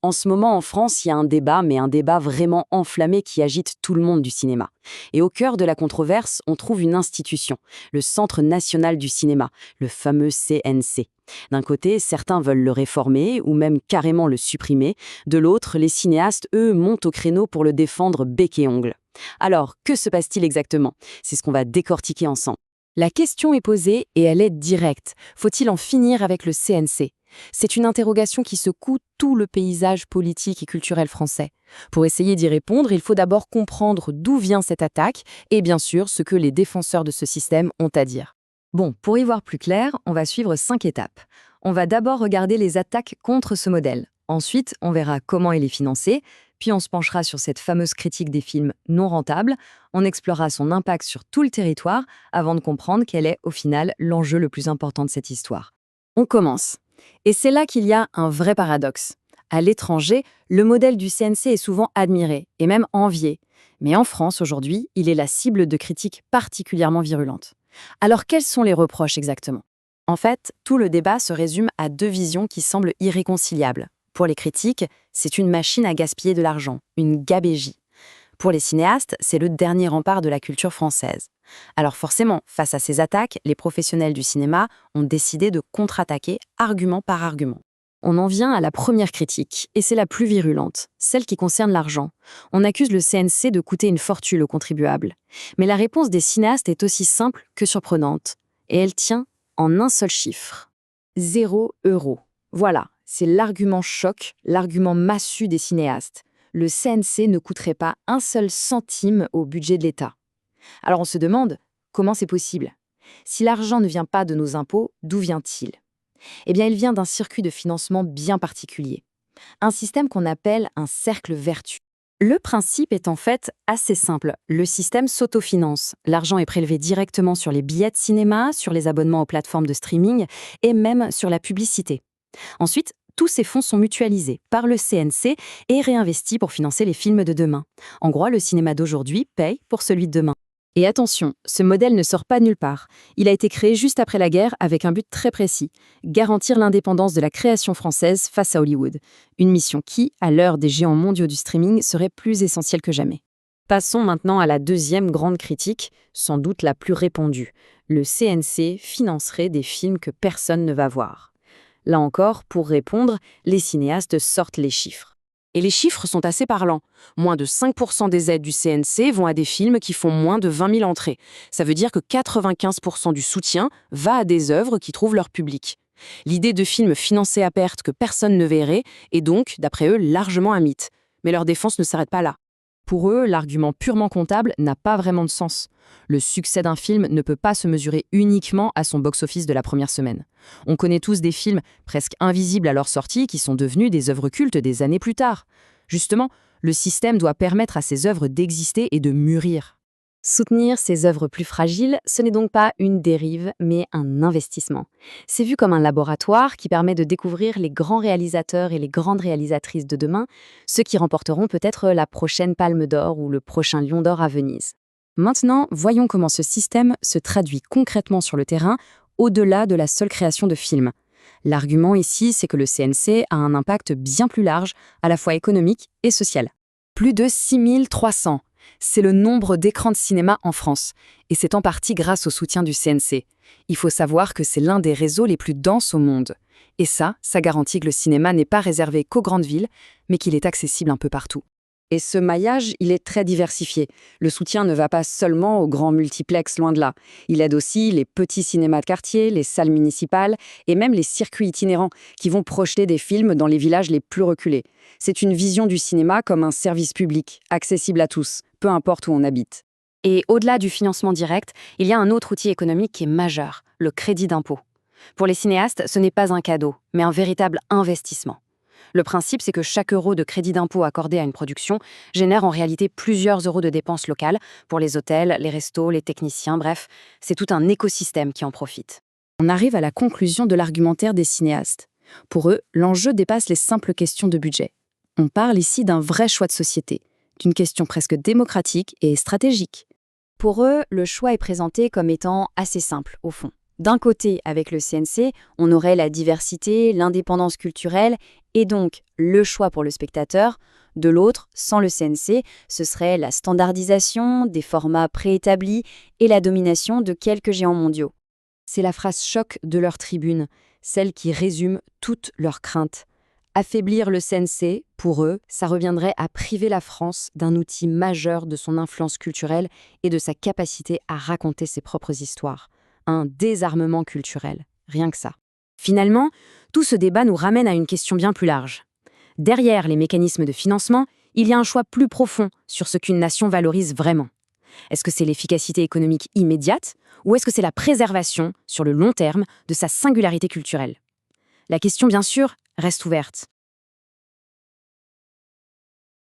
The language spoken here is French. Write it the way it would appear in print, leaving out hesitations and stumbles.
En ce moment, en France, il y a un débat, mais un débat vraiment enflammé qui agite tout le monde du cinéma. Et au cœur de la controverse, on trouve une institution, le Centre national du cinéma, le fameux CNC. D'un côté, certains veulent le réformer ou même carrément le supprimer. De l'autre, les cinéastes, eux, montent au créneau pour le défendre bec et ongle. Alors, que se passe-t-il exactement? C'est ce qu'on va décortiquer ensemble. La question est posée et elle est directe. Faut-il en finir avec le CNC? C'est une interrogation qui secoue tout le paysage politique et culturel français. Pour essayer d'y répondre, il faut d'abord comprendre d'où vient cette attaque et bien sûr ce que les défenseurs de ce système ont à dire. Bon, pour y voir plus clair, on va suivre 5 étapes. On va d'abord regarder les attaques contre ce modèle. Ensuite, on verra comment il est financé, puis on se penchera sur cette fameuse critique des films non rentables, on explorera son impact sur tout le territoire avant de comprendre quel est, au final, l'enjeu le plus important de cette histoire. On commence. Et c'est là qu'il y a un vrai paradoxe. À l'étranger, le modèle du CNC est souvent admiré, et même envié. Mais en France, aujourd'hui, il est la cible de critiques particulièrement virulentes. Alors, quels sont les reproches exactement? En fait, tout le débat se résume à 2 visions qui semblent irréconciliables. Pour les critiques, c'est une machine à gaspiller de l'argent, une gabégie. Pour les cinéastes, c'est le dernier rempart de la culture française. Alors forcément, face à ces attaques, les professionnels du cinéma ont décidé de contre-attaquer argument par argument. On en vient à la première critique, et c'est la plus virulente, celle qui concerne l'argent. On accuse le CNC de coûter une fortune aux contribuables. Mais la réponse des cinéastes est aussi simple que surprenante. Et elle tient en un seul chiffre. 0 €. Voilà, c'est l'argument choc, l'argument massu des cinéastes. Le CNC ne coûterait pas un seul centime au budget de l'État. Alors on se demande, comment c'est possible? Si l'argent ne vient pas de nos impôts, d'où vient-il? Eh bien, il vient d'un circuit de financement bien particulier. Un système qu'on appelle un cercle vertueux. Le principe est en fait assez simple. Le système s'autofinance. L'argent est prélevé directement sur les billets de cinéma, sur les abonnements aux plateformes de streaming et même sur la publicité. Ensuite, tous ces fonds sont mutualisés par le CNC et réinvestis pour financer les films de demain. En gros, le cinéma d'aujourd'hui paye pour celui de demain. Et attention, ce modèle ne sort pas de nulle part. Il a été créé juste après la guerre avec un but très précis, garantir l'indépendance de la création française face à Hollywood. Une mission qui, à l'heure des géants mondiaux du streaming, serait plus essentielle que jamais. Passons maintenant à la deuxième grande critique, sans doute la plus répandue. Le CNC financerait des films que personne ne va voir. Là encore, pour répondre, les cinéastes sortent les chiffres. Et les chiffres sont assez parlants. Moins de 5% des aides du CNC vont à des films qui font moins de 20 000 entrées. Ça veut dire que 95% du soutien va à des œuvres qui trouvent leur public. L'idée de films financés à perte que personne ne verrait est donc, d'après eux, largement un mythe. Mais leur défense ne s'arrête pas là. Pour eux, l'argument purement comptable n'a pas vraiment de sens. Le succès d'un film ne peut pas se mesurer uniquement à son box-office de la première semaine. On connaît tous des films presque invisibles à leur sortie qui sont devenus des œuvres cultes des années plus tard. Justement, le système doit permettre à ces œuvres d'exister et de mûrir. Soutenir ces œuvres plus fragiles, ce n'est donc pas une dérive, mais un investissement. C'est vu comme un laboratoire qui permet de découvrir les grands réalisateurs et les grandes réalisatrices de demain, ceux qui remporteront peut-être la prochaine Palme d'Or ou le prochain Lion d'Or à Venise. Maintenant, voyons comment ce système se traduit concrètement sur le terrain, au-delà de la seule création de films. L'argument ici, c'est que le CNC a un impact bien plus large, à la fois économique et social. Plus de 6300. C'est le nombre d'écrans de cinéma en France, et c'est en partie grâce au soutien du CNC. Il faut savoir que c'est l'un des réseaux les plus denses au monde. Et ça garantit que le cinéma n'est pas réservé qu'aux grandes villes, mais qu'il est accessible un peu partout. Et ce maillage, il est très diversifié. Le soutien ne va pas seulement aux grands multiplexes, loin de là. Il aide aussi les petits cinémas de quartier, les salles municipales et même les circuits itinérants qui vont projeter des films dans les villages les plus reculés. C'est une vision du cinéma comme un service public, accessible à tous, peu importe où on habite. Et au-delà du financement direct, il y a un autre outil économique qui est majeur, le crédit d'impôt. Pour les cinéastes, ce n'est pas un cadeau, mais un véritable investissement. Le principe, c'est que chaque euro de crédit d'impôt accordé à une production génère en réalité plusieurs euros de dépenses locales pour les hôtels, les restos, les techniciens, bref, c'est tout un écosystème qui en profite. On arrive à la conclusion de l'argumentaire des cinéastes. Pour eux, l'enjeu dépasse les simples questions de budget. On parle ici d'un vrai choix de société, d'une question presque démocratique et stratégique. Pour eux, le choix est présenté comme étant assez simple, au fond. D'un côté, avec le CNC, on aurait la diversité, l'indépendance culturelle et donc le choix pour le spectateur. De l'autre, sans le CNC, ce serait la standardisation, des formats préétablis et la domination de quelques géants mondiaux. C'est la phrase choc de leur tribune, celle qui résume toutes leurs craintes. Affaiblir le CNC, pour eux, ça reviendrait à priver la France d'un outil majeur de son influence culturelle et de sa capacité à raconter ses propres histoires. Un désarmement culturel, rien que ça. Finalement, tout ce débat nous ramène à une question bien plus large. Derrière les mécanismes de financement, il y a un choix plus profond sur ce qu'une nation valorise vraiment. Est-ce que c'est l'efficacité économique immédiate ou est-ce que c'est la préservation, sur le long terme, de sa singularité culturelle? La question, bien sûr, reste ouverte.